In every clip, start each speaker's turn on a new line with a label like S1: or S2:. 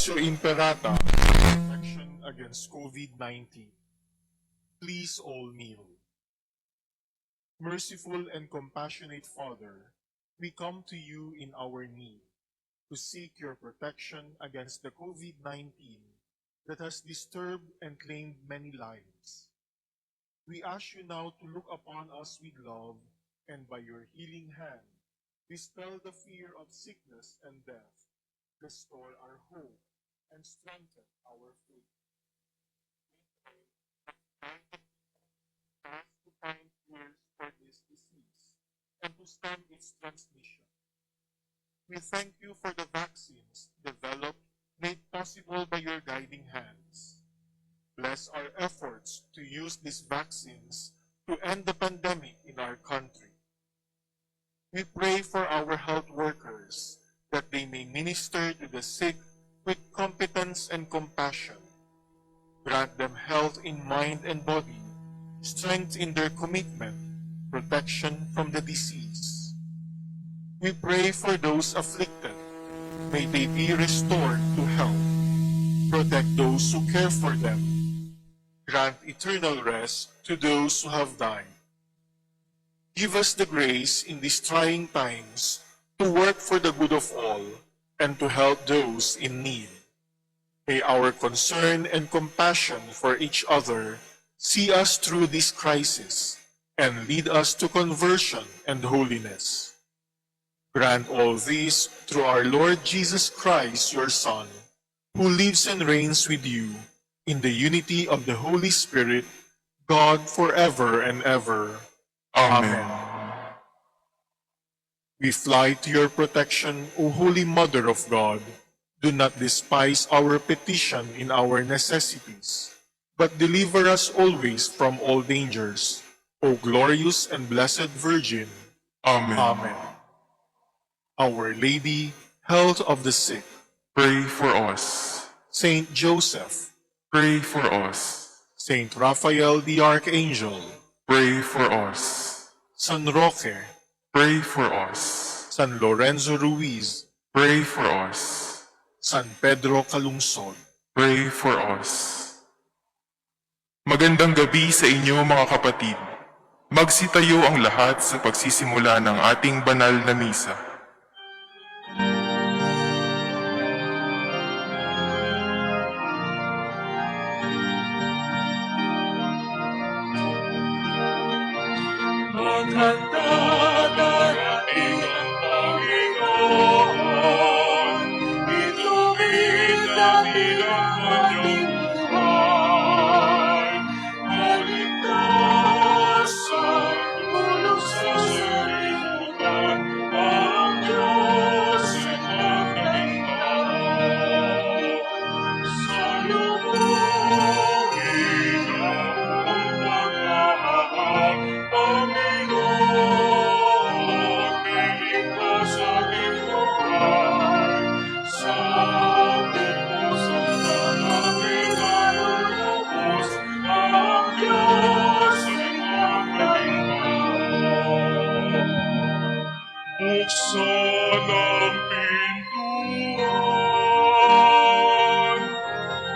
S1: Ratio Imperata, protection against COVID-19. Please all kneel. Merciful and compassionate Father, we come to you in our need to seek your protection against the COVID-19 that has disturbed and claimed many lives. We ask you now to look upon us with love and by your healing hand, dispel the fear of sickness and death, restore our hope, and strengthen our faith. To find cures for this disease and to stem its transmission. We thank you for the vaccines developed, made possible by your guiding hands. Bless our efforts to use these vaccines to end the pandemic in our country. We pray for our health workers that they may minister to the sick with competence and compassion. Grant them health in mind and body, strength in their commitment, protection from the disease. We pray for those afflicted. May they be restored to health. Protect those who care for them. Grant eternal rest to those who have died. Give us the grace in these trying times to work for the good of all and to help those in need. May our concern and compassion for each other see us through this crisis and lead us to conversion and holiness. Grant all this through our Lord Jesus Christ, your Son, who lives and reigns with you in the unity of the Holy Spirit, God forever and ever. Amen. We fly to your protection, O Holy Mother of God. Do not despise our petition in our necessities, but deliver us always from all dangers, O glorious and blessed Virgin.
S2: Amen.
S1: Amen. Our Lady, health of the sick,
S2: Pray for us.
S1: Saint Joseph,
S2: Pray for us.
S1: Saint Raphael the Archangel,
S2: Pray for us.
S1: San Roque,
S2: Pray for us.
S1: San Lorenzo Ruiz,
S2: Pray for us.
S1: San Pedro Calungsod.
S2: Pray for us. Magandang gabi sa inyo mga kapatid. Magsitayo ang lahat sa pagsisimula ng ating banal na misa.
S3: Maghanda darating ang Panginoon, ituwid natin ang ating buhay. Kaligtasan, tulog sa sanlibutan, ang Diyos ay magandang sa lubungin ang paglahat. Panginoon, piling sa ating buhay, sa ating puso na namin malulubos, ang Diyos ay magaling. Buksan ang pintuan,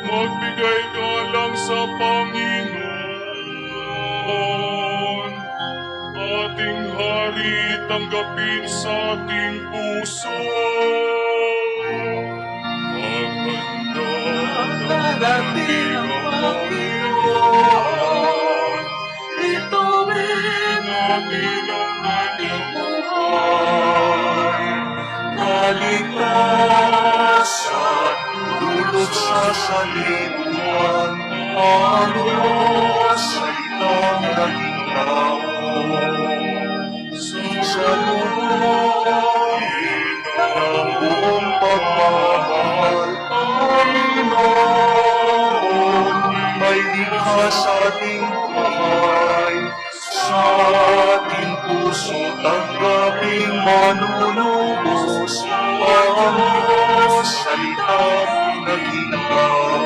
S3: magbigay ka lang sa Panginoon. Ating hari tanggapin sa ating puso. Maghanda darating ang Panginoon, ituwid natin ang ating buhay. Kaligtasan, dulot sa sanlibutan, ang Diyos ay nanggaginaw. Sa lubungin ng buong pagmamahal, Panginoon, may likha sa ating buhay. Sa ating puso tanggaping manunubos, ang Diyos ay naginaw.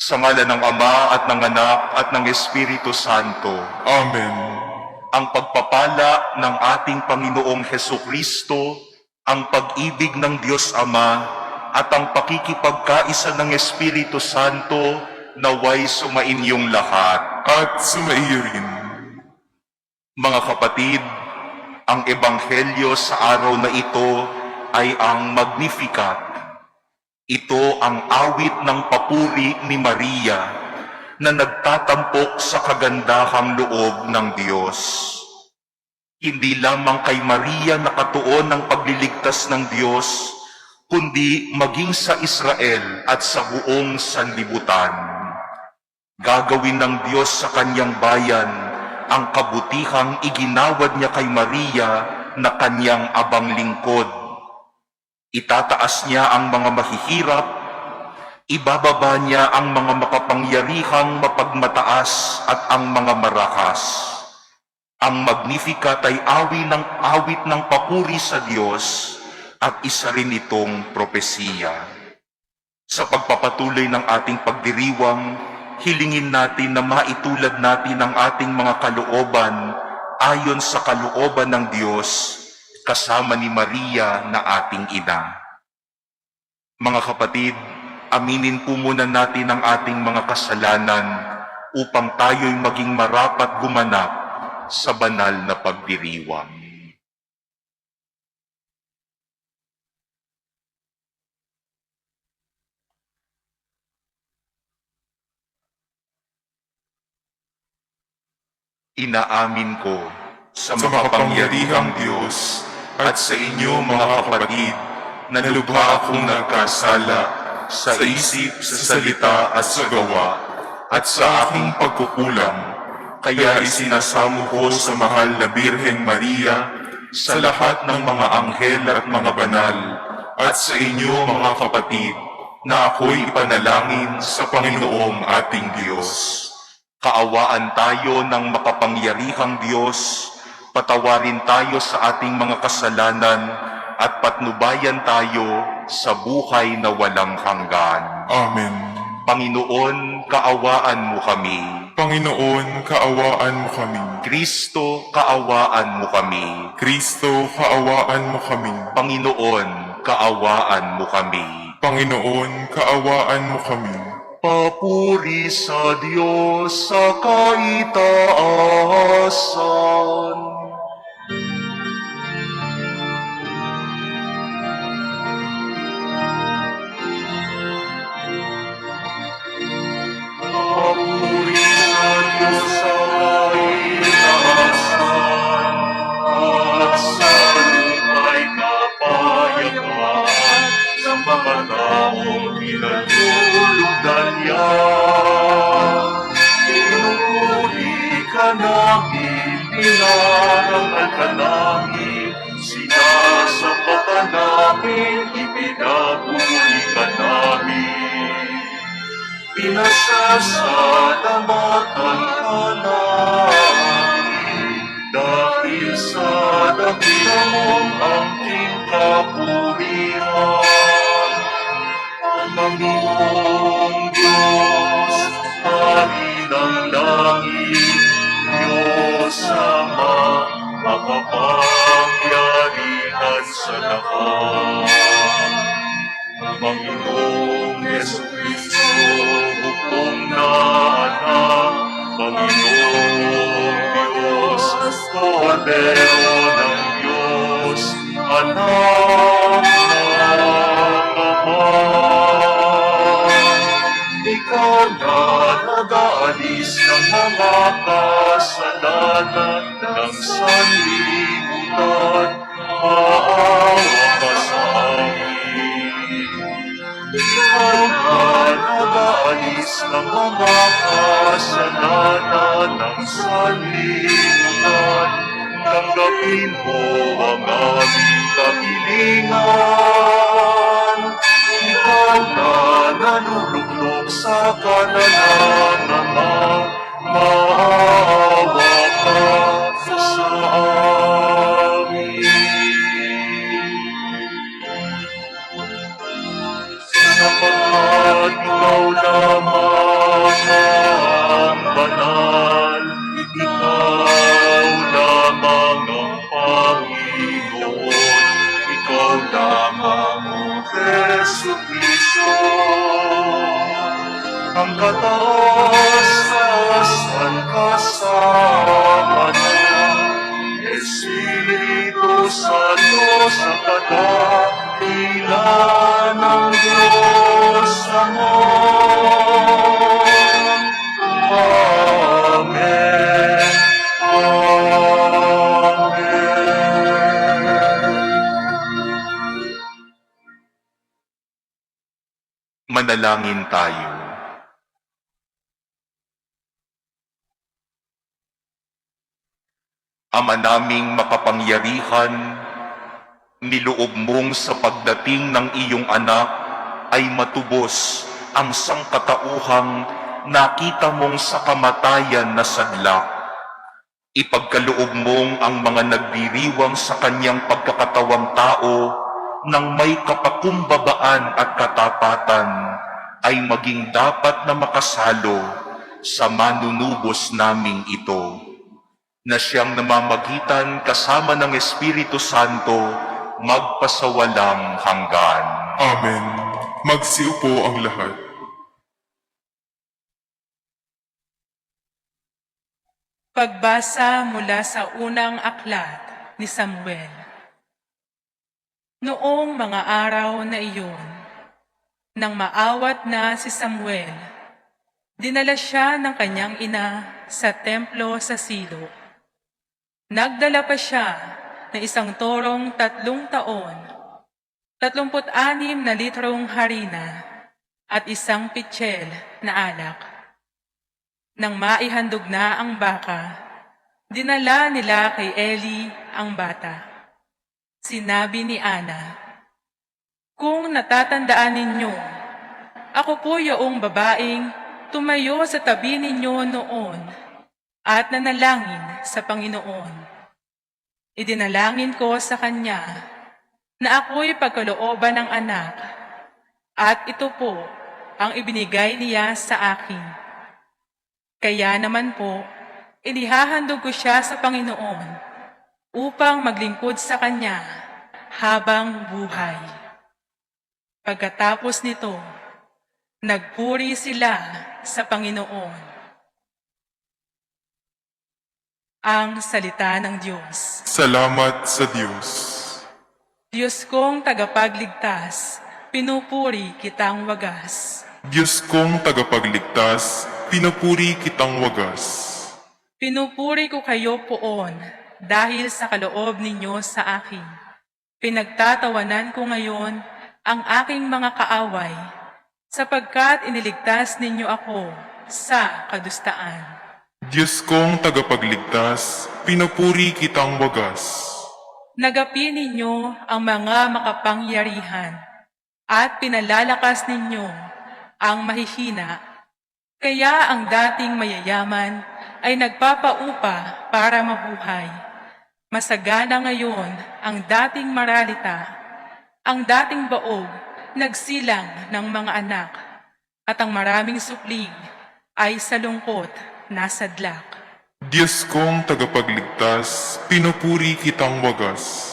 S2: Sa ngalan ng Ama at ng Anak at ng Espiritu Santo.
S1: Amen.
S2: Ang pagpapala ng ating Panginoong Hesukristo
S3: ang pag-ibig ng Diyos Ama at ang pakikipagkaisa ng Espiritu Santo naway sumainyong lahat.
S2: At sumaiyo rin.
S3: Mga kapatid, ang ebanghelyo sa araw na ito ay ang Magnificat. Ito ang awit ng papuri ni Maria na nagtatampok sa kagandahang loob ng Diyos. Hindi lamang kay Maria nakatuon ang pagliligtas ng Diyos, kundi maging sa Israel at sa buong sanlibutan. Gagawin ng Diyos sa kanyang bayan ang kabutihang iginawad niya kay Maria na kanyang abang lingkod. Itataas niya ang mga mahihirap, ibababa niya ang mga makapangyarihang mapagmataas at ang mga marakas. Ang Magnificat ay awit ng papuri sa Diyos at isa rin itong propesiya. Sa pagpapatuloy ng ating pagdiriwang, hilingin natin na maitulad natin ang ating mga kalooban ayon sa kalooban ng Diyos kasama ni Maria na ating ina. Mga kapatid, aminin po muna natin ang ating mga kasalanan upang tayo'y maging marapat gumanap sa banal na pagdiriwang. Inaamin ko sa makapangyarihang Diyos at sa inyo mga kapatid na lubha akong nagkasala sa isip, sa salita at sa gawa at sa aking pagkukulang. Kaya isinasamo ko sa mahal na Birheng Maria, sa lahat ng mga anghel at mga banal, at sa inyo mga kapatid, na ako'y ipanalangin sa Panginoong ating Diyos. Kaawaan tayo ng makapangyarihang Diyos, patawarin tayo sa ating mga kasalanan, at patnubayan tayo sa buhay na walang hanggan.
S2: Amen.
S3: Panginoon, kaawaan mo kami.
S2: Panginoon, kaawaan mo kami.
S3: Kristo, kaawaan mo kami.
S2: Kristo, kaawaan mo kami.
S3: Panginoon, kaawaan mo kami.
S2: Panginoon, kaawaan mo kami.
S3: Papuri sa Diyos sa kaitaasan. Papuri sa Diyos sa kaitaasan, at sa luma'y kapayapaan sa mga taong pinatuludan niya. Pinupuri ka namin, pinarangal ka namin, sinasambatan namin, ipinapuri ka namin. Pinasasalamatan ka namin, dahil sa dakila mong angking kapurihan. Panginoong Diyos, Hari ng langit, Diyos Ama, makapangyarihan sa lahat. Panginoong Jesucristo, hukom na anak, Panginoong Diyos, Kordero ng Diyos, anak ng Ama. Ikaw na nag-aalis ng mga kasalanan ng sanlibutan, maawa ka sa amin. Ikaw na nag-aalis ng mga kasalanan ng sanlibutan, tanggapin mo ang aming kahilingan. Ikaw na nanuluklok sa kanan ng Ama, maawa ka sa amin. Sapagkat ikaw lamang ang banal, ikaw lamang ang Panginoon, ikaw suplisyo, ang kataas-taasan kasama ng Espiritu Santo sa kadahilan ng Diyos Amor. Amen. Amen. Manalangin tayo. Ama naming makapangyarihan, niloob mong sa pagdating ng iyong anak ay matubos ang sangkatauhang nakita mong sa kamatayan na sadlak. Ipagkaloob mong ang mga nagdiriwang sa kanyang pagkakatawang tao nang may kapakumbabaan at katapatan ay maging dapat na makasalo sa manunubos naming ito, na siyang namamagitan kasama ng Espiritu Santo magpasawalang hanggan.
S2: Amen. Magsiupo ang lahat.
S4: Pagbasa mula sa unang aklat ni Samuel. Noong mga araw na iyon, nang maawat na si Samuel, dinala siya ng kanyang ina sa templo sa Silo. Nagdala pa siya ng isang torong 3 taon, 36 na litrong harina, at isang pitsil na alak. Nang maihandog na ang baka, dinala nila kay Eli ang bata. Sinabi ni Ana, "Kung natatandaan ninyo, ako po yaong babaeng tumayo sa tabi ninyo noon at nanalangin sa Panginoon. Idinalangin ko sa Kanya na ako'y pagkalooban ng anak, at ito po ang ibinigay niya sa akin. Kaya naman po, inihahandog ko siya sa Panginoon upang maglingkod sa Kanya habang buhay." Pagkatapos nito, nagpuri sila sa Panginoon. Ang salita ng Diyos.
S2: Salamat sa Diyos.
S4: Diyos kong tagapagligtas, pinupuri kitang wagas.
S2: Diyos kong tagapagligtas, pinupuri kitang wagas.
S4: Pinupuri ko kayo poon dahil sa kaloob ninyo sa akin. Pinagtatawanan ko ngayon ang aking mga kaaway, sapagkat iniligtas ninyo ako sa kadustaan.
S2: Diyos kong tagapagligtas, pinupuri kitang wagas.
S4: Nagapi ninyo ang mga makapangyarihan at pinalalakas ninyo ang mahihina. Kaya ang dating mayayaman ay nagpapaupa para mabuhay. Masagana ngayon ang dating maralita, ang dating baog nagsilang ng mga anak, at ang maraming supling ay sa lungkot nasadlak.
S2: Diyos kong tagapagligtas, pinupuri kitang wagas.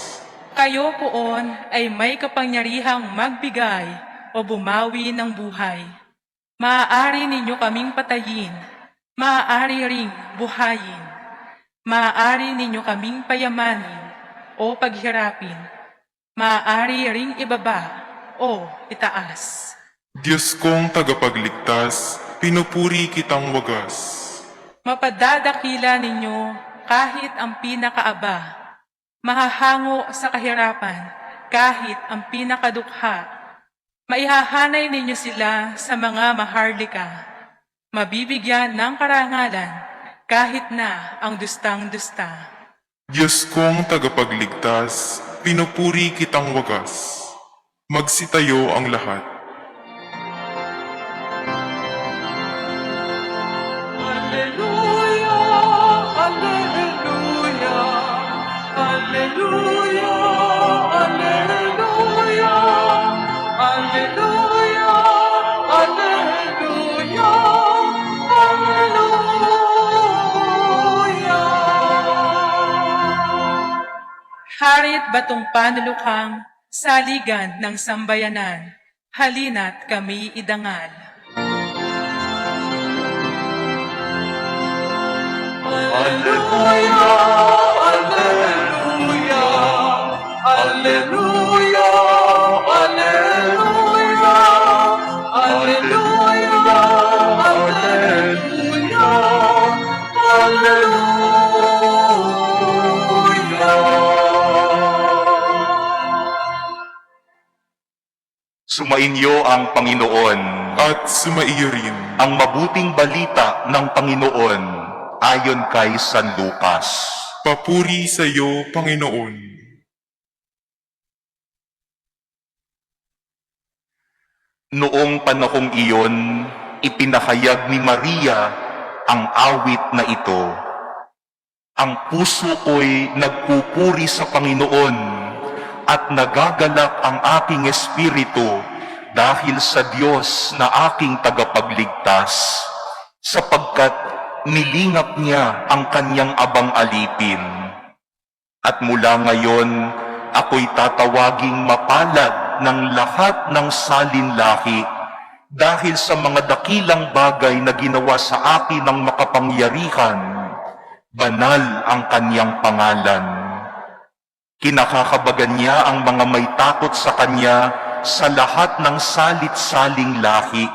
S4: Kayo poon ay may kapangyarihang magbigay o bumawi ng buhay. Maaari ninyo kaming patayin, maaari ring buhayin. Maaari ninyo kaming payamanin o paghirapin. Maaari ring ibaba o itaas.
S2: Diyos kong tagapagligtas, pinupuri kitang wagas.
S4: Mapadadakila ninyo kahit ang pinakaaba, mahahango sa kahirapan kahit ang pinakadukha. Maihahanay ninyo sila sa mga maharlika, mabibigyan ng karangalan kahit na ang dustang-dusta.
S2: Diyos kong tagapagligtas, pinupuri kitang wagas. Magsitayo ang lahat.
S4: Alleluia, alleluia, alleluia, alleluia, alleluia, alleluia, alleluia. Harit batong panulukhang saligan ng sambayanan, Halina't kami idangal.
S3: Alleluia, Alleluia, Alleluia, Alleluia, Alleluia, Alleluia, Alleluia. Sumainyo ang Panginoon.
S2: At sumaiyo rin.
S3: Ang mabuting balita ng Panginoon ayon kay San Lucas.
S2: Papuri sa iyo, Panginoon.
S3: Noong panahong iyon, ipinahayag ni Maria ang awit na ito. Ang puso ko'y nagpupuri sa Panginoon at nagagalak ang aking espiritu dahil sa Diyos na aking tagapagligtas, sapagkat nilingap niya ang kanyang abang alipin. At mula ngayon, ako'y tatawaging mapalad ng lahat ng salinlahi dahil sa mga dakilang bagay na ginawa sa akin ng makapangyarihan. Banal ang kanyang pangalan. Kinakakabagan niya ang mga may takot sa kanya sa lahat ng salit-saling lahi.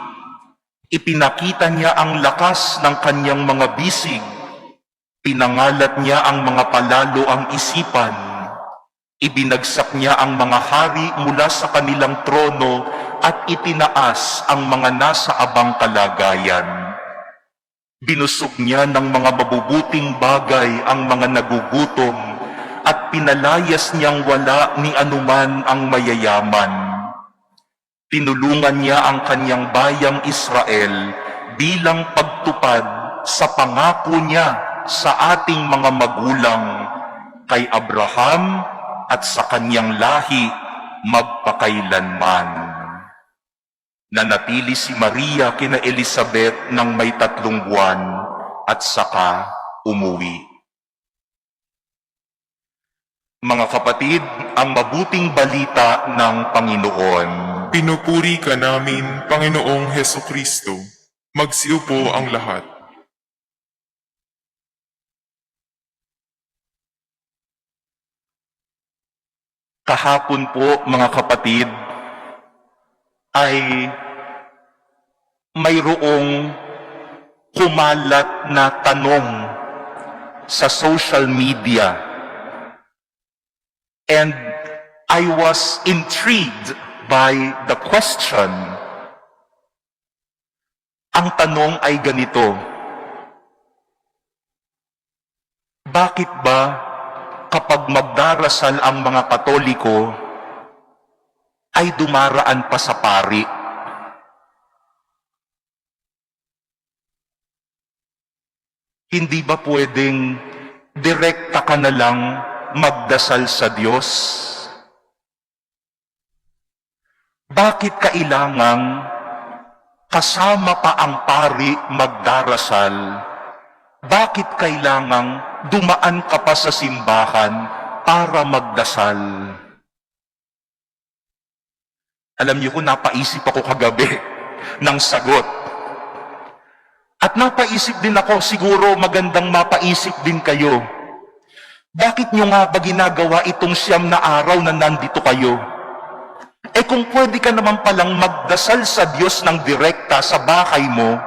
S3: Ipinakita niya ang lakas ng kanyang mga bisig. Pinangalat niya ang mga palalo ang isipan. Ibinagsak niya ang mga hari mula sa kanilang trono at itinaas ang mga nasa abang kalagayan. Binusog niya ng mga mabubuting bagay ang mga nagugutom at pinalayas niyang wala ni anuman ang mayayaman. Tinulungan niya ang kanyang bayang Israel bilang pagtupad sa pangako niya sa ating mga magulang, kay Abraham at sa kanyang lahi magpakailanman. Nanatili si Maria kina Elizabeth ng may 3 buwan at saka umuwi. Mga kapatid, ang mabuting balita ng Panginoon.
S2: Pinupuri ka namin, Panginoong Hesukristo. Magsiupo ang lahat.
S3: Kahapon po, mga kapatid, ay mayroong kumalat na tanong sa social media. And I was intrigued by the question. Ang tanong ay ganito: bakit ba kapag magdarasal ang mga Katoliko ay dumaraan pa sa pari? Hindi ba pwedeng direkta ka na lang magdasal sa Diyos? Bakit kailangang kasama pa ang pari magdarasal? Bakit kailangang dumaan ka pa sa simbahan para magdasal? Alam niyo kung napaisip ako kagabi ng sagot. At napaisip din ako, siguro magandang mapaisip din kayo. Bakit nyo nga ba ginagawa itong 9 na araw na nandito kayo? Eh kung pwede ka naman palang magdasal sa Diyos ng direkta sa bahay mo,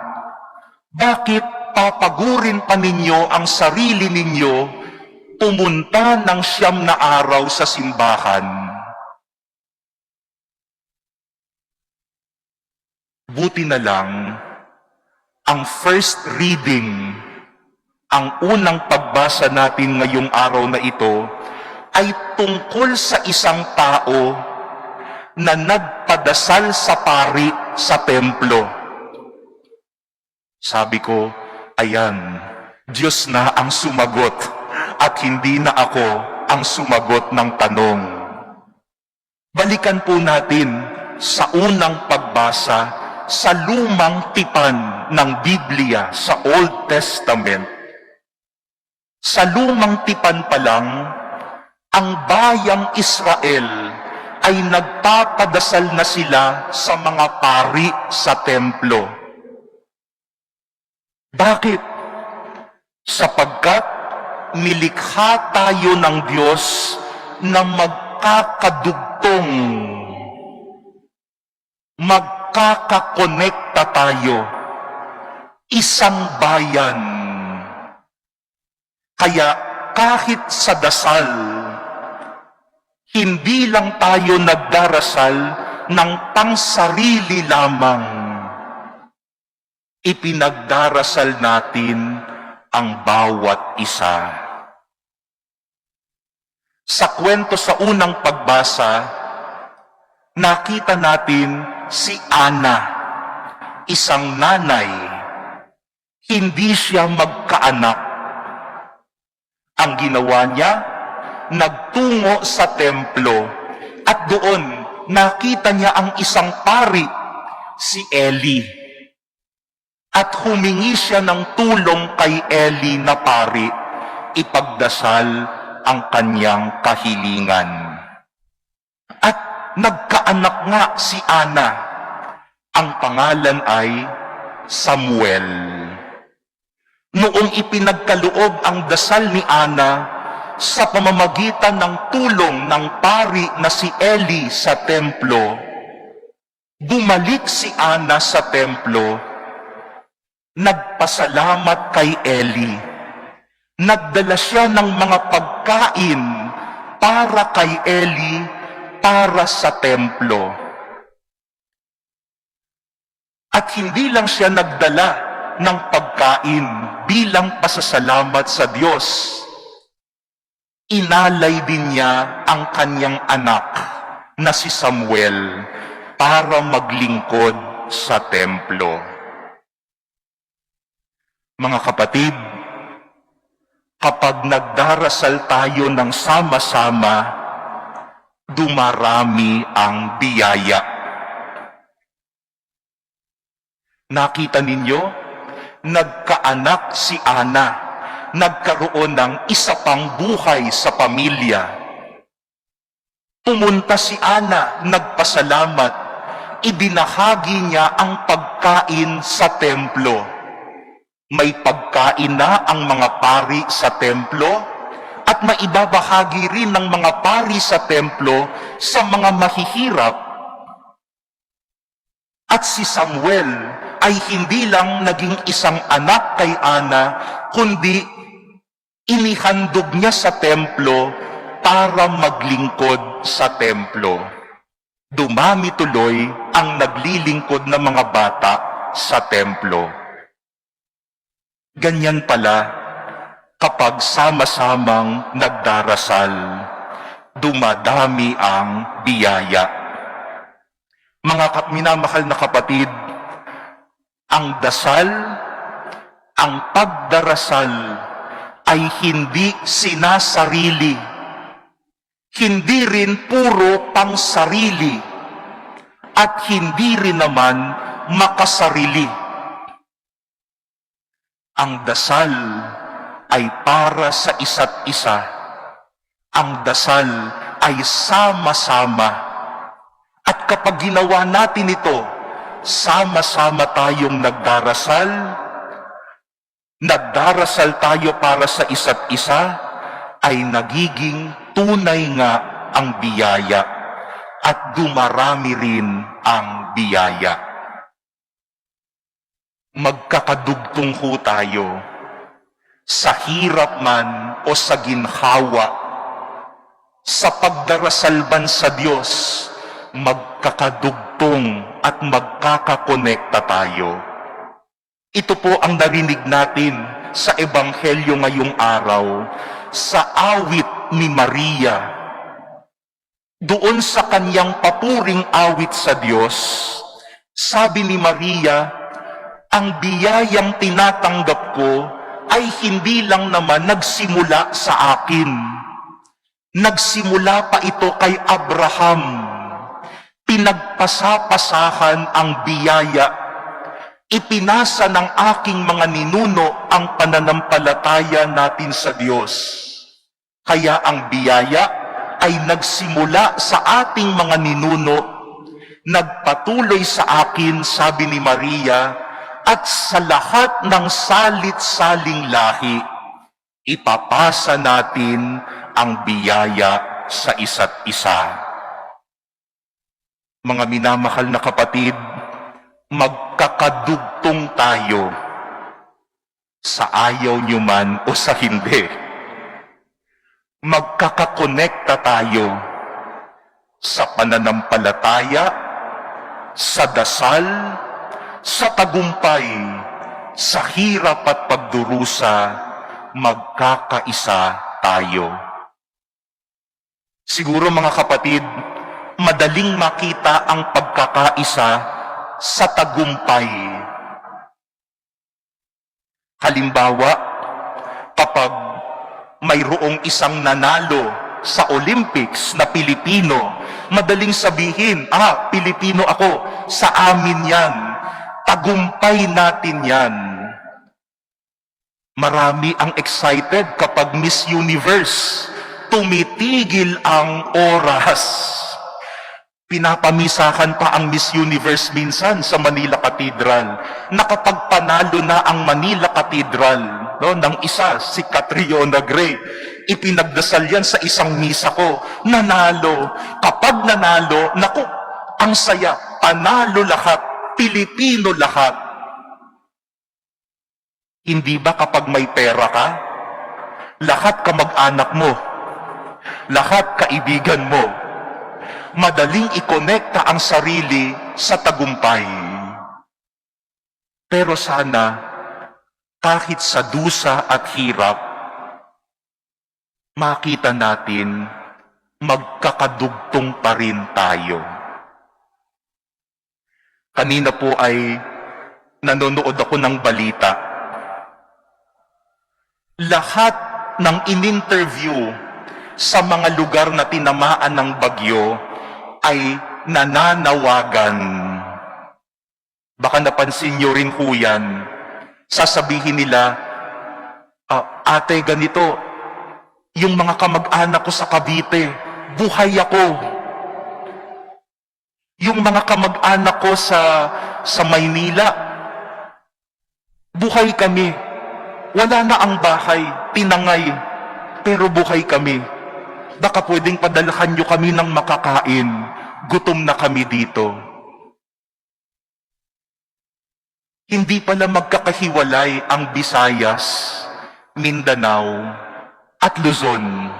S3: bakit papagurin pa ninyo ang sarili ninyo pumunta ng 9 na araw sa simbahan? Buti na lang, ang first reading, ang unang pagbasa natin ngayong araw na ito, ay tungkol sa isang tao na nagpadasal sa pari sa templo. Sabi ko, ayan, Diyos na ang sumagot at hindi na ako ang sumagot ng tanong. Balikan po natin sa unang pagbasa sa lumang tipan ng Biblia sa Old Testament. Sa lumang tipan pa lang, ang bayang Israel ay nagpapadasal na sila sa mga pari sa templo. Bakit? Sapagkat nilikha tayo ng Diyos na magkakadugtong, magkakakonekta tayo, isang bayan. Kaya kahit sa dasal, hindi lang tayo nagdarasal ng pangsarili lamang. Ipinagdarasal natin ang bawat isa. Sa kwento sa unang pagbasa, nakita natin si Ana, isang nanay. Hindi siya magkaanak. Ang ginawa niya, nagtungo sa templo at doon nakita niya ang isang pari, si Eli. At humingi siya ng tulong kay Eli na pari, ipagdasal ang kanyang kahilingan. At nagkaanak nga si Ana. Ang pangalan ay Samuel. Noong ipinagkaloob ang dasal ni Ana, sa pamamagitan ng tulong ng pari na si Eli sa templo, bumalik si Ana sa templo, nagpasalamat kay Eli, nagdala siya ng mga pagkain para kay Eli, para sa templo. At hindi lang siya nagdala ng pagkain bilang pasasalamat sa Diyos, inalay din niya ang kanyang anak na si Samuel para maglingkod sa templo. Mga kapatid, kapag nagdarasal tayo ng sama-sama, dumarami ang biyaya. Nakita ninyo, nagkaanak si Ana, nagkaroon ng isa pang buhay sa pamilya. Pumunta si Ana, nagpasalamat, ibinahagi niya ang pagkain sa templo. May pagkain na ang mga pari sa templo at maibabahagi rin ng mga pari sa templo sa mga mahihirap. At si Samuel ay hindi lang naging isang anak kay Ana, kundi inihandog niya sa templo para maglingkod sa templo. Dumami tuloy ang naglilingkod na mga bata sa templo. Ganyan pala, kapag sama-samang nagdarasal, dumadami ang biyaya. Mga minamahal na kapatid, ang dasal, ang pagdarasal ay hindi sinasarili, hindi rin puro pangsarili, at hindi rin naman makasarili. Ang dasal ay para sa isa't isa. Ang dasal ay sama-sama. At kapag ginawa natin ito, sama-sama tayong nagdarasal tayo para sa isa't isa, ay nagiging tunay nga ang biyaya at dumarami rin ang biyaya. Magkakadugtong ho tayo sa hirap man o sa ginhawa, sa pagdarasal man sa Diyos, magkakadugtong at magkakakonekta tayo. Ito po ang narinig natin sa Ebanghelyo ngayong araw, sa awit ni Maria. Doon sa kanyang papuring awit sa Diyos, sabi ni Maria, ang biyayang tinatanggap ko ay hindi lang naman nagsimula sa akin. Nagsimula pa ito kay Abraham. Pinagpasapasahan ang biyaya. Ipinasa ng aking mga ninuno ang pananampalataya natin sa Diyos. Kaya ang biyaya ay nagsimula sa ating mga ninuno, nagpatuloy sa akin, sabi ni Maria, at sa lahat ng salit-saling lahi, ipapasa natin ang biyaya sa isa't isa. Mga minamahal na kapatid, magkakadugtong tayo sa ayaw nyo man o sa hindi. Magkakakonekta tayo sa pananampalataya, sa dasal, sa tagumpay, sa hirap at pagdurusa, magkakaisa tayo. Siguro mga kapatid, madaling makita ang pagkakaisa sa tagumpay. Halimbawa, kapag mayroong isang nanalo sa Olympics na Pilipino, madaling sabihin, Pilipino ako, sa amin yan, tagumpay natin yan. Marami ang excited kapag Miss Universe, tumitigil ang oras. Pinapamisahan pa ang Miss Universe minsan sa Manila Cathedral. Nakapagpanalo na ang Manila Cathedral ng isa, si Catriona Gray. Ipinagdasal yan sa isang misa ko. Nanalo. Kapag nanalo, naku, ang saya. Panalo lahat. Pilipino lahat. Hindi ba kapag may pera ka, lahat kamag-anak mo, lahat kaibigan mo, madaling ikonekta ang sarili sa tagumpay. Pero sana, kahit sa dusa at hirap, makita natin, magkakadugtong pa rin tayo. Kanina po ay nanonood ako ng balita. Lahat ng in-interview sa mga lugar na tinamaan ng bagyo ay nananawagan. Baka napansin nyo rin po yan. Sasabihin nila, ate ganito, yung mga kamag-anak ko sa Cavite, buhay ako. Yung mga kamag-anak ko sa Maynila, buhay kami. Wala na ang bahay, tinangay, pero buhay kami. Baka pwedeng padalhan nyo kami ng makakain. Gutom na kami dito. Hindi pala magkakahiwalay ang Visayas, Mindanao, at Luzon.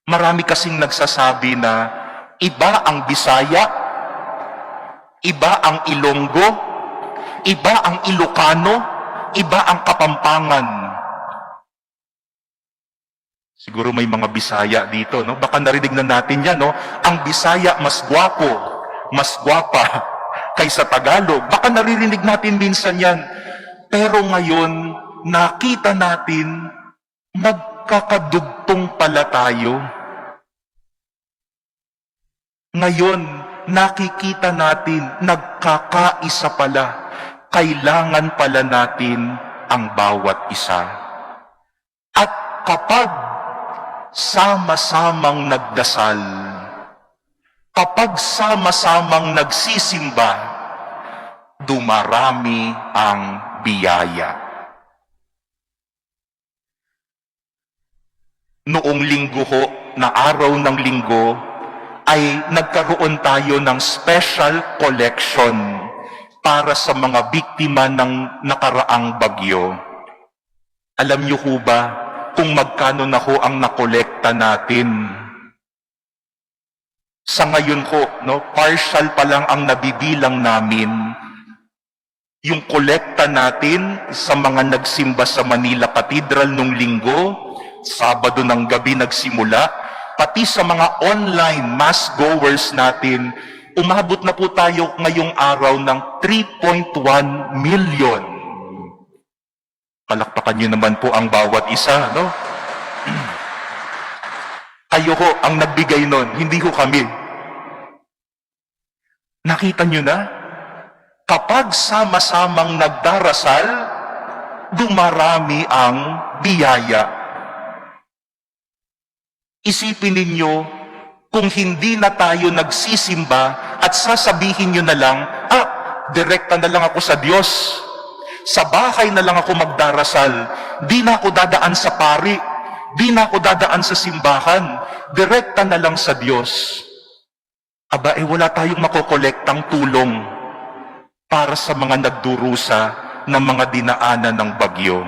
S3: Marami kasing nagsasabi na iba ang Bisaya, iba ang Ilonggo, iba ang Ilocano, iba ang Kapampangan. Siguro may mga Bisaya dito, no? Baka narinig na natin yan, no? Ang Bisaya mas gwapo, mas gwapa kaysa Tagalog. Baka naririnig natin minsan yan. Pero ngayon, nakita natin, magkakadugtong pala tayo. Ngayon, nakikita natin, nagkakaisa pala. Kailangan pala natin ang bawat isa. At kapag sama-samang nagdasal, kapag sama-samang nagsisimba, dumarami ang biyaya. Noong linggo ho, na araw ng linggo, ay nagkaroon tayo ng special collection para sa mga biktima ng nakaraang bagyo. Alam niyo ho ba kung magkano na ho ang nakolekta natin? Sa ngayon ho, no, partial pa lang ang nabibilang namin. Yung kolekta natin sa mga nagsimba sa Manila Cathedral nung linggo, Sabado ng gabi nagsimula, pati sa mga online mass goers natin, umabot na po tayo ngayong araw ng 3.1 million. Palakpakan nyo naman po ang bawat isa, no? Kayo ho ang nagbigay nun, hindi ho kami. Nakita nyo na? Kapag sama-samang nagdarasal, dumarami ang biyaya. Isipin ninyo, kung hindi na tayo nagsisimba at sasabihin nyo na lang, direkta na lang ako sa Diyos. Sa bahay na lang ako magdarasal. Di na ako dadaan sa pari. Di na ako dadaan sa simbahan. Direkta na lang sa Diyos. Wala tayong makokolektang tulong para sa mga nagdurusa ng mga dinaanan ng bagyo.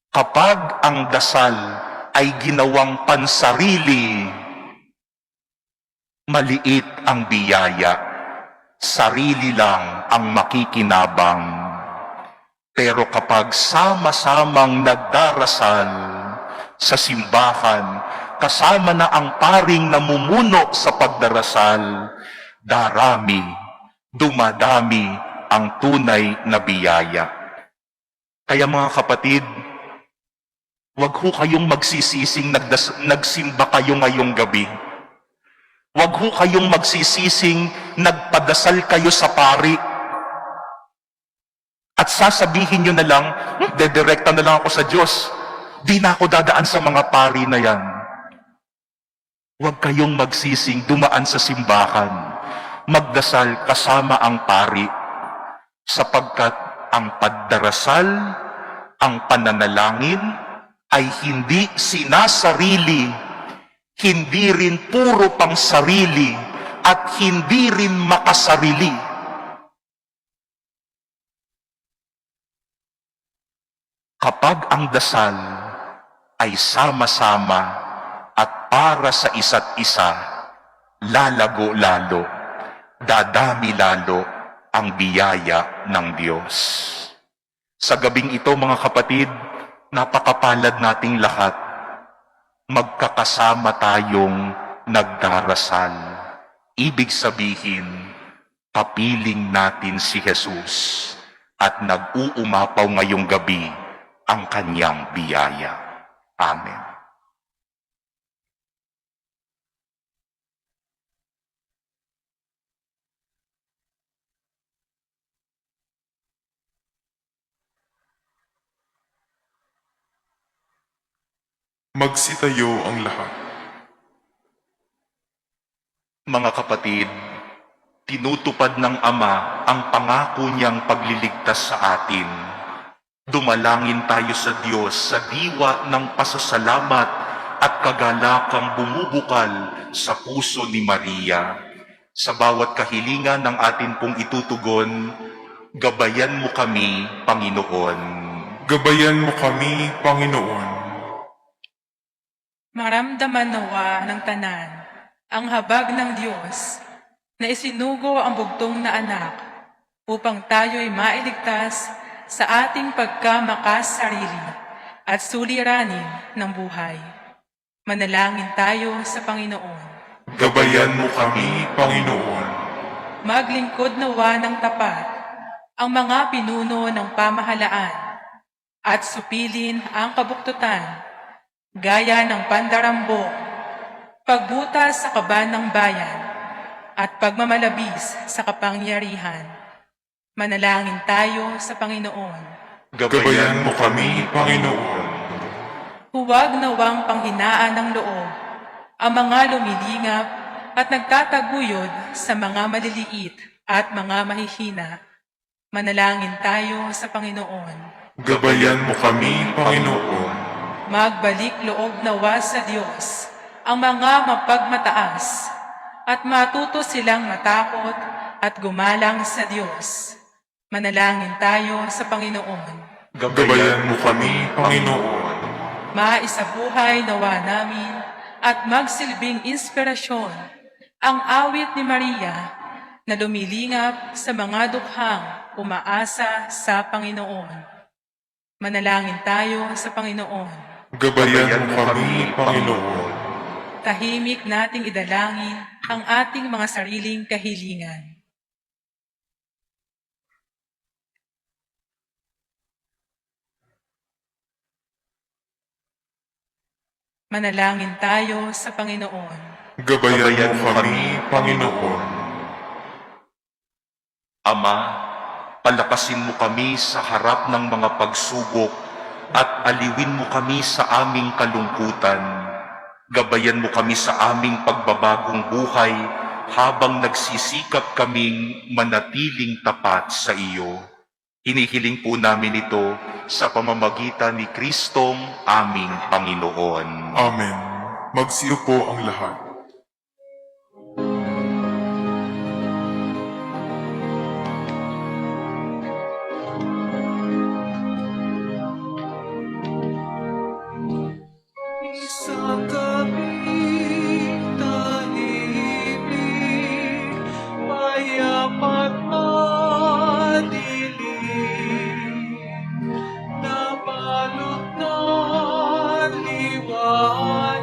S3: Kapag ang dasal ay ginawang pansarili, maliit ang biyaya, sarili lang ang makikinabang. Pero kapag sama-samang nagdarasal sa simbahan, kasama na ang paring namumuno sa pagdarasal, dumadami ang tunay na biyaya. Kaya mga kapatid, huwag ho kayong magsisising nagsimba kayo ngayong gabi. Huwag ho kayong magsisising nagpadasal kayo sa pari. At sasabihin nyo na lang, dedirekta na lang ako sa Diyos. Di na ako dadaan sa mga pari na yan. Huwag kayong magsising dumaan sa simbahan. Magdasal kasama ang pari. Sapagkat ang pagdarasal, ang pananalangin, ay hindi sinasarili, hindi rin puro pang sarili, at hindi rin makasarili. Kapag ang dasal ay sama-sama at para sa isa't isa, lalago lalo, dadami lalo ang biyaya ng Diyos. Sa gabing ito, mga kapatid, napakapalad nating lahat. Magkakasama tayong nagdarasal. Ibig sabihin, kapiling natin si Jesus at nag-uumapaw ngayong gabi ang kanyang biyaya. Amen.
S2: Magsitayo ang lahat.
S3: Mga kapatid, tinutupad ng Ama ang pangako niyang pagliligtas sa atin. Dumalangin tayo sa Diyos sa diwa ng pasasalamat at kagalakang bumubukal sa puso ni Maria. Sa bawat kahilingan ng atin pong itutugon, gabayan mo kami, Panginoon.
S2: Gabayan mo kami, Panginoon.
S4: Maramdaman nawa ng tanan ang habag ng Diyos na isinugo ang bugtong na anak upang tayo'y mailigtas sa ating pagkamakasarili at suliranin ng buhay. Manalangin tayo sa Panginoon.
S2: Gabayan mo kami, Panginoon.
S4: Maglingkod nawa ng tapat ang mga pinuno ng pamahalaan at supilin ang kabuktutan gaya ng pandarambong, pagbutas sa kaban ng bayan at pagmamalabis sa kapangyarihan. Manalangin tayo sa Panginoon.
S2: Gabayan mo kami, Panginoon.
S4: Huwag nawang panghinaan ng loob ang mga lumilingap at nagtataguyod sa mga maliliit at mga mahihina. Manalangin tayo sa Panginoon.
S2: Gabayan mo kami, Panginoon.
S4: Magbalik loob nawa sa Diyos ang mga mapagmataas at matuto silang matakot at gumalang sa Diyos. Manalangin tayo sa Panginoon.
S2: Gabayan mo kami, Panginoon.
S4: Maisabuhay nawa namin at magsilbing inspirasyon ang awit ni Maria na lumilingap sa mga dukhang umaasa sa Panginoon. Manalangin tayo sa Panginoon.
S2: Gabayan mo kami, Panginoon.
S4: Tahimik nating idalangin ang ating mga sariling kahilingan. Manalangin tayo sa Panginoon.
S2: Gabayan mo kami, Panginoon.
S3: Ama, palakasin mo kami sa harap ng mga pagsubok at aliwin mo kami sa aming kalungkutan. Gabayan mo kami sa aming pagbabagong buhay habang nagsisikap kaming manatiling tapat sa iyo. Hinihiling po namin ito sa pamamagitan ni Kristong aming Panginoon.
S2: Amen. Magsiupo ang lahat.
S5: Isang gabing tahimik, mayapat madilim, nabalot ng liwanag,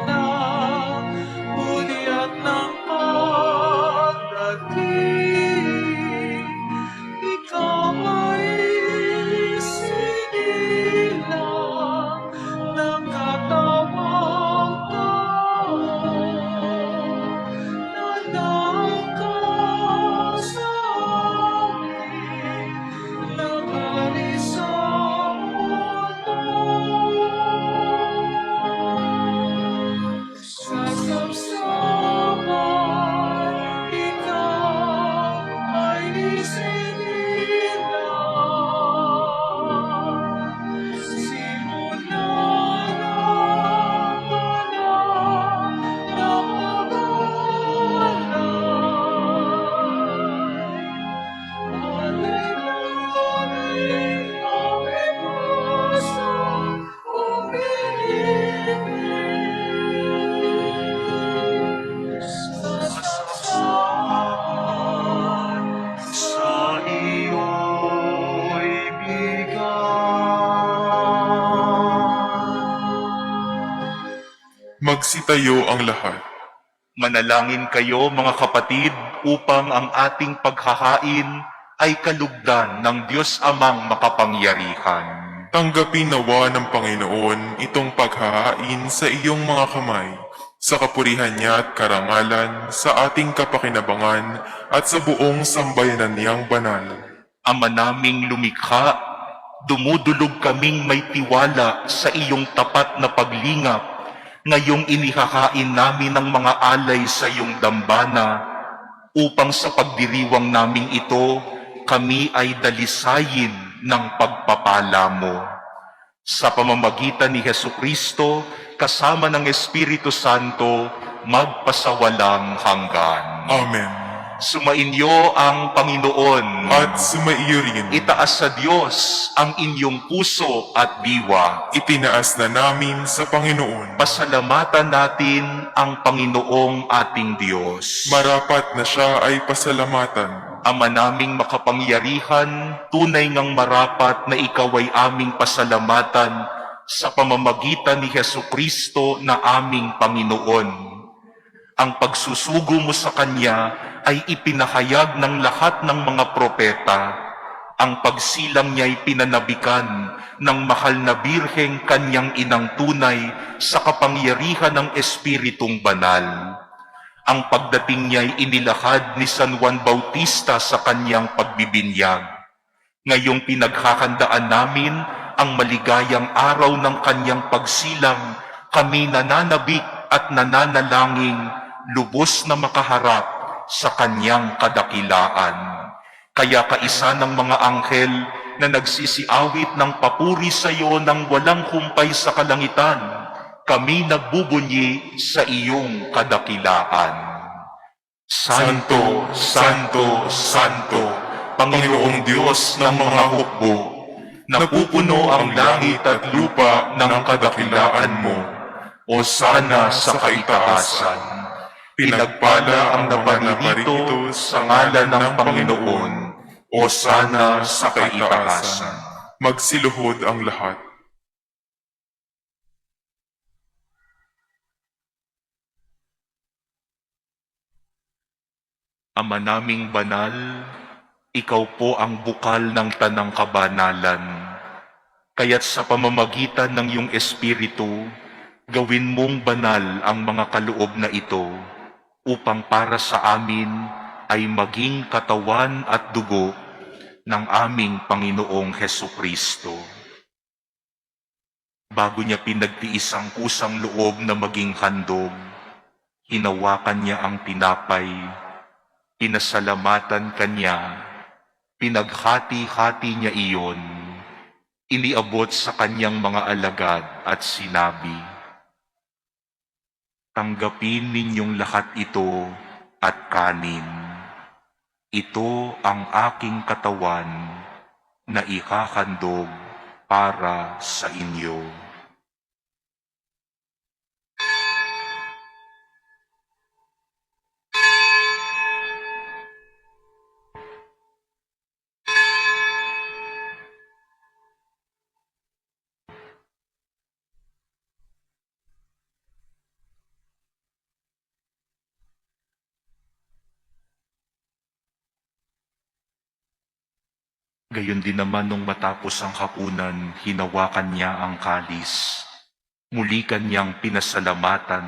S5: uliat ng pagdating. Ikaw ay sinilang ng katawang tao, nanangka sa amin, nagalis ang mundo. Sa kapsaman, ikaw ay isinilang. Simula ng panahon ng pag-alay, alay-alay aming pusong umiibig. Sa saksakan, sa iyo'y bigay.
S2: Magsitayo ang lahat.
S3: Manalangin kayo mga kapatid upang ang ating paghahain ay kalugdan ng Diyos Amang makapangyarihan.
S2: Tanggapin nawa ng Panginoon itong paghahain sa iyong mga kamay, sa kapurihan niya at karangalan, sa ating kapakinabangan at sa buong sambayanan niyang banal.
S3: Ama naming lumikha, dumudulog kaming may tiwala sa iyong tapat na paglingap. Ngayong inihahain namin ang mga alay sa iyong dambana, upang sa pagdiriwang naming ito, kami ay dalisayin ng pagpapala mo. Sa pamamagitan ni Hesukristo, kasama ng Espiritu Santo, magpasawalang hanggan.
S2: Amen.
S3: Sumainyo ang Panginoon.
S2: At sumaiyo rin.
S3: Itaas sa Diyos ang inyong puso at diwa.
S2: Itinaas na namin sa Panginoon.
S3: Pasalamatan natin ang Panginoong ating Diyos.
S2: Marapat na siya ay pasalamatan.
S3: Ama naming makapangyarihan, tunay ngang marapat na ikaw ay aming pasalamatan sa pamamagitan ni Hesukristo na aming Panginoon. Ang pagsusugo mo sa Kanya ay ipinahayag ng lahat ng mga propeta. Ang pagsilang niya ay pinanabikan ng mahal na birheng Kanyang inang tunay sa kapangyarihan ng Espiritong Banal. Ang pagdating niya ay inilahad ni San Juan Bautista sa kanyang pagbibinyag. Ngayong pinaghahandaan namin ang maligayang araw ng kanyang pagsilang, kami nananabik at nananalangin, lubos na makaharap sa kanyang kadakilaan. Kaya kaisa ng mga anghel na nagsisiawit ng papuri sa iyo ng walang humpay sa kalangitan, kami nagbubunyi sa iyong kadakilaan. Santo, Santo, Santo, Panginoong Diyos ng mga hukbo, napupuno ang langit at lupa ng kadakilaan mo. O sana sa kaitaasan. Pinagpala ang naparirito sa ngalan ng Panginoon. O sana sa kaitaasan.
S2: Magsiluhod ang lahat.
S3: Ama naming banal, ikaw po ang bukal ng tanang kabanalan. Kaya't sa pamamagitan ng iyong Espiritu, gawin mong banal ang mga kaloob na ito, upang para sa amin ay maging katawan at dugo ng aming Panginoong Hesukristo. Bago niya pinagtiis ang kusang loob na maging handog, hinawakan niya ang tinapay, pinasalamatan kanya, pinaghati-hati niya iyon, iniabot sa kanyang mga alagad at sinabi, "Tanggapin ninyong lahat ito at kanin. Ito ang aking katawan na ihahandog para sa inyo." Gayon din naman nung matapos ang hapunan, hinawakan niya ang kalis. Muli kanyang pinasalamatan.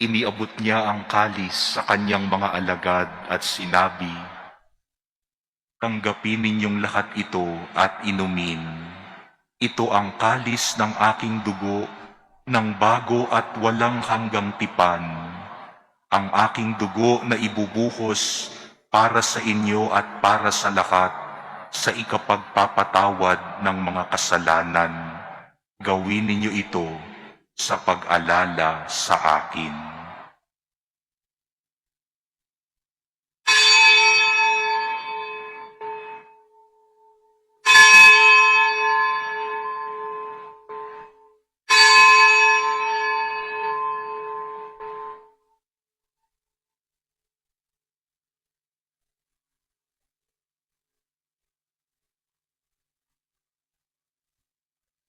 S3: Iniabot niya ang kalis sa kanyang mga alagad at sinabi, "Tanggapin ninyong lahat ito at inumin. Ito ang kalis ng aking dugo ng bago at walang hanggang tipan. Ang aking dugo na ibubuhos para sa inyo at para sa lahat sa ikapagpapatawad ng mga kasalanan. Gawin ninyo ito sa pag-alala sa akin."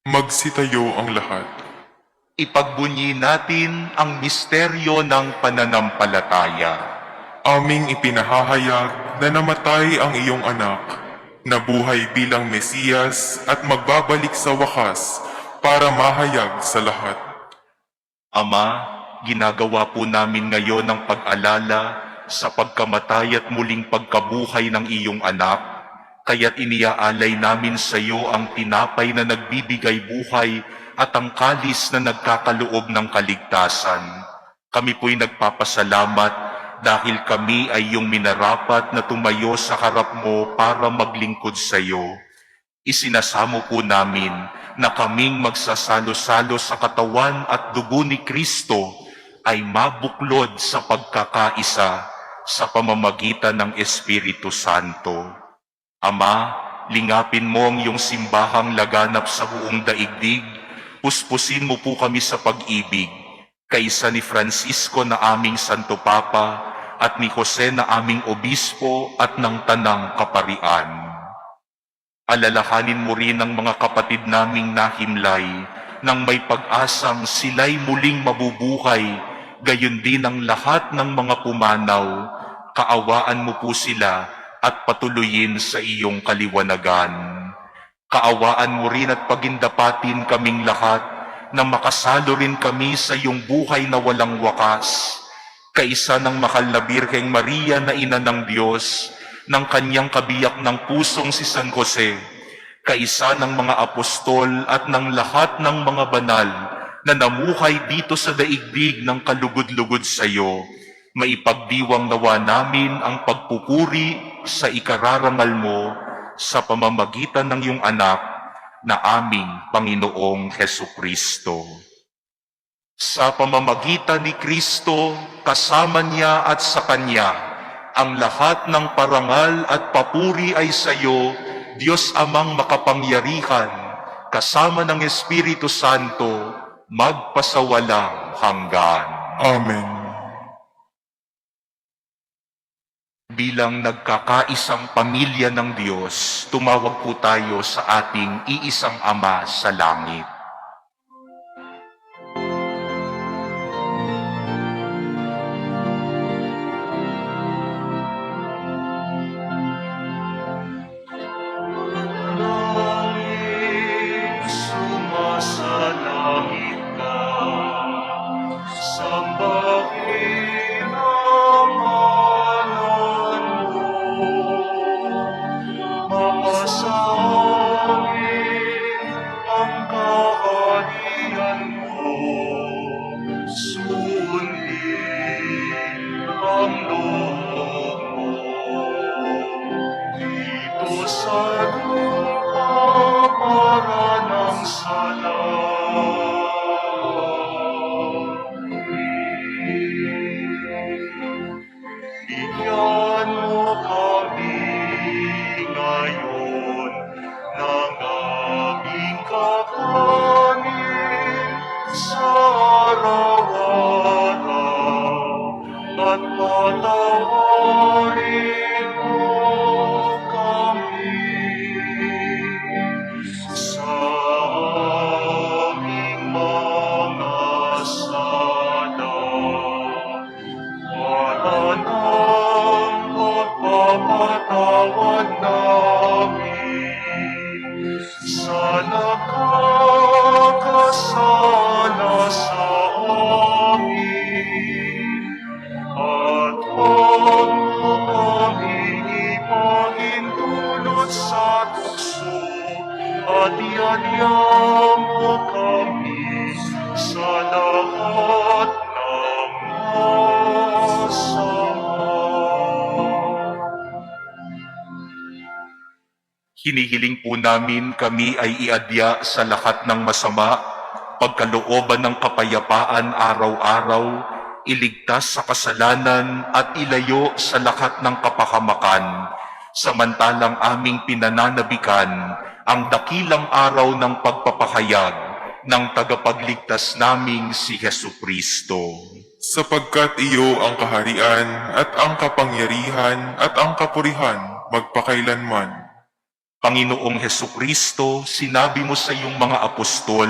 S2: Magsitayo ang lahat.
S3: Ipagbunyi natin ang misteryo ng pananampalataya.
S2: Aming ipinahahayag na namatay ang iyong anak, nabuhay bilang Mesiyas at magbabalik sa wakas para mahayag sa lahat.
S3: Ama, ginagawa po namin ngayon ang pag-alala sa pagkamatay at muling pagkabuhay ng iyong anak, kaya't iniaalay namin sa iyo ang tinapay na nagbibigay buhay at ang kalis na nagkakaloob ng kaligtasan. Kami po'y nagpapasalamat dahil kami ay iyong minarapat na tumayo sa harap mo para maglingkod sa iyo. Isinasamo po namin na kaming magsasalo-salo sa katawan at dugo ni Kristo ay mabuklod sa pagkakaisa sa pamamagitan ng Espiritu Santo. Ama, lingapin mo ang iyong simbahang laganap sa buong daigdig. Puspusin mo po kami sa pag-ibig, kaisa ni Francisco na aming Santo Papa at ni Jose na aming Obispo at ng Tanang Kaparian. Alalahanin mo rin ang mga kapatid naming nahimlay nang may pag-asang sila'y muling mabubuhay, gayon din ang lahat ng mga pumanaw. Kaawaan mo po sila at patuloyin sa iyong kaliwanagan. Kaawaan mo rin at pagindapatin kaming lahat na makasalo rin kami sa iyong buhay na walang wakas. Kaisa ng mahal na Birheng Maria na Ina ng Diyos, ng kanyang kabiyak ng pusong si San Jose, kaisa ng mga apostol at ng lahat ng mga banal na namuhay dito sa daigdig ng kalugod-lugod sa iyo, maipagdiwang nawa namin ang pagpupuri sa ikararangal mo sa pamamagitan ng iyong anak na aming Panginoong Hesukristo. Sa pamamagitan ni Kristo, kasama niya at sa Kanya, ang lahat ng parangal at papuri ay sa iyo, Diyos Amang makapangyarihan, kasama ng Espiritu Santo, magpasawalang hanggan.
S2: Amen.
S3: Bilang nagkakaisang pamilya ng Diyos, tumawag po tayo sa ating iisang Ama sa langit.
S5: Langit, sumasalangit ka, sambahin ang ngalan mo. Mapasaangin ang araw-araw at patawarin mo kami sa aming mga sala. Wala ng pagpapatawad namin sa nakakasala sa amin. At huwag mo kaming ipahintulot sa tukso at iadya mo kami sa lahat ng masama.
S3: Hinihiling po namin kami ay iadya sa lahat ng masama, pagkalooban ng kapayapaan araw-araw, iligtas sa kasalanan at ilayo sa lahat ng kapahamakan, samantalang aming pinananabikan ang dakilang araw ng pagpapahayag ng tagapagligtas naming si Jesucristo.
S2: Sapagkat iyo ang kaharian at ang kapangyarihan at ang kapurihan magpakailanman.
S3: Panginoong Jesucristo, sinabi mo sa iyong mga apostol,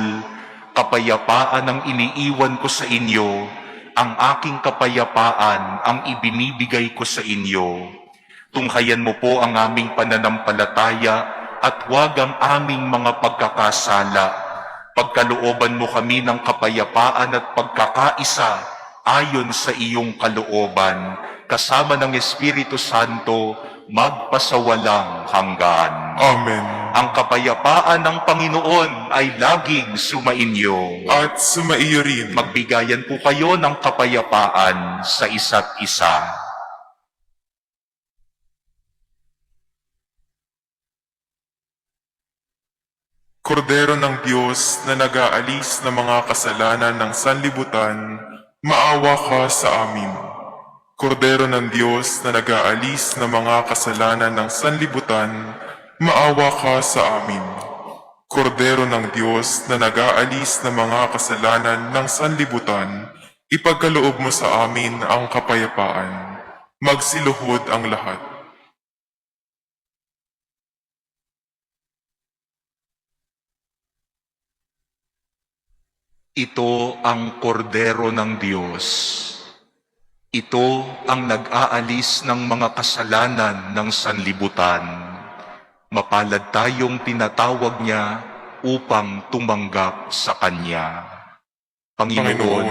S3: kapayapaan ang iniiwan ko sa inyo, ang aking kapayapaan ang ibinibigay ko sa inyo. Tunghayan mo po ang aming pananampalataya at huwag ang aming mga pagkakasala. Pagkalooban mo kami ng kapayapaan at pagkakaisa ayon sa iyong kalooban, kasama ng Espiritu Santo, magpasawalang hanggan.
S2: Amen.
S3: Ang kapayapaan ng Panginoon ay laging sumainyo.
S2: At sumaiyo rin.
S3: Magbigayan po kayo ng kapayapaan sa isa't isa.
S2: Kordero ng Diyos na nag-aalis ng mga kasalanan ng sanlibutan, maawa ka sa amin. Kordero ng Diyos na nag-aalis ng mga kasalanan ng sanlibutan, maawa ka sa amin. Kordero ng Diyos na nag-aalis ng mga kasalanan ng sanlibutan, ipagkaloob mo sa amin ang kapayapaan. Magsiluhod ang lahat.
S3: Ito ang kordero ng Diyos. Ito ang nag-aalis ng mga kasalanan ng sanlibutan. Mapalad tayong tinatawag niya upang tumanggap sa Kanya. Panginoon,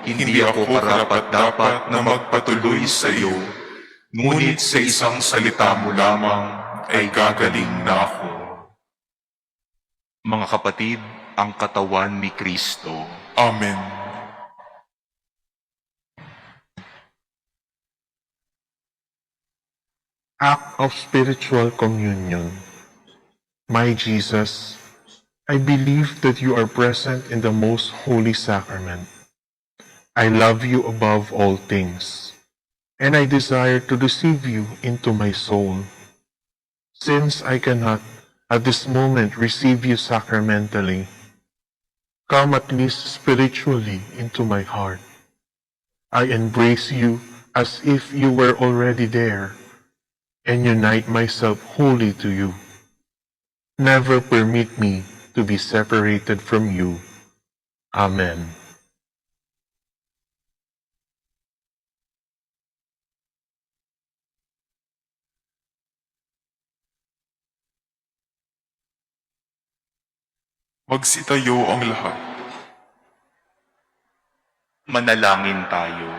S3: hindi ako karapat-dapat na magpatuloy sa iyo, ngunit sa isang salita mo lamang ay gagaling na ako. Mga kapatid, ang katawan ni Kristo.
S2: Amen.
S6: Act of spiritual communion. My Jesus, I believe that you are present in the most holy sacrament. I love you above all things, and I desire to receive you into my soul. Since I cannot at this moment receive you sacramentally, come at least spiritually into my heart. I embrace you as if you were already there, and unite myself wholly to you. Never permit me to be separated from you. Amen.
S2: Magsitayo ang lahat.
S3: Manalangin tayo.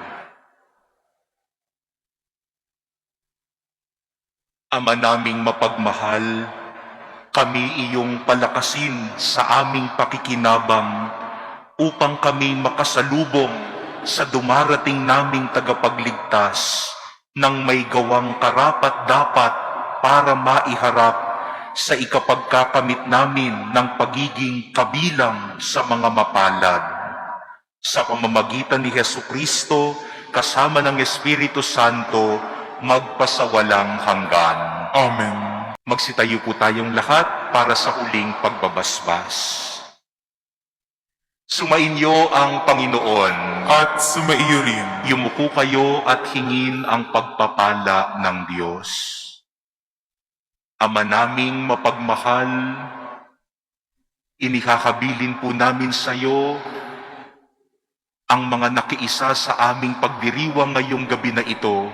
S3: Ama naming mapagmahal, kami iyong palakasin sa aming pakikinabang upang kami makasalubong sa dumarating naming tagapagligtas ng may gawang karapat-dapat para maiharap sa ikapagkakamit namin ng pagiging kabilang sa mga mapalad. Sa pamamagitan ni Jesucristo, kasama ng Espiritu Santo, magpasawalang hanggan.
S2: Amen.
S3: Magsitayo po tayong lahat para sa huling pagbabasbas. Sumainyo ang Panginoon.
S2: At sumaiyo rin.
S3: Yumuko kayo at hingin ang pagpapala ng Diyos. Ama naming mapagmahal, inikakabilin po namin sa iyo ang mga nakiisa sa aming pagdiriwang ngayong gabi na ito.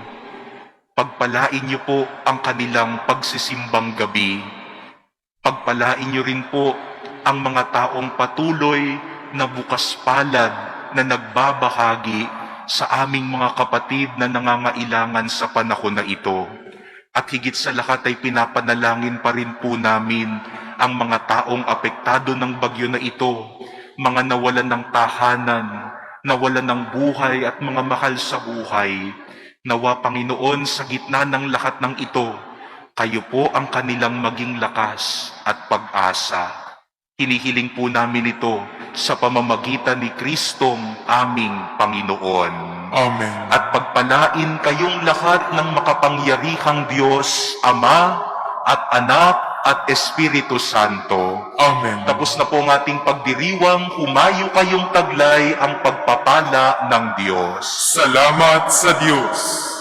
S3: Pagpalain niyo po ang kanilang pagsisimbang gabi. Pagpalain niyo rin po ang mga taong patuloy na bukas palad na nagbabahagi sa aming mga kapatid na nangangailangan sa panahon na ito. At higit sa lahat ay pinapanalangin pa rin po namin ang mga taong apektado ng bagyo na ito, mga nawalan ng tahanan, nawalan ng buhay at mga mahal sa buhay. Nawa Panginoon, sa gitna ng lahat ng ito, kayo po ang kanilang maging lakas at pag-asa. Hinihiling po namin ito sa pamamagitan ni Kristong aming Panginoon.
S2: Amen.
S3: At pagpalain kayong lahat ng makapangyarihang Diyos, Ama at Anak at Espiritu Santo.
S2: Amen.
S3: Tapos na po ang ating pagdiriwang, humayo kayong taglay ang pagpapala ng Diyos.
S2: Salamat sa Diyos.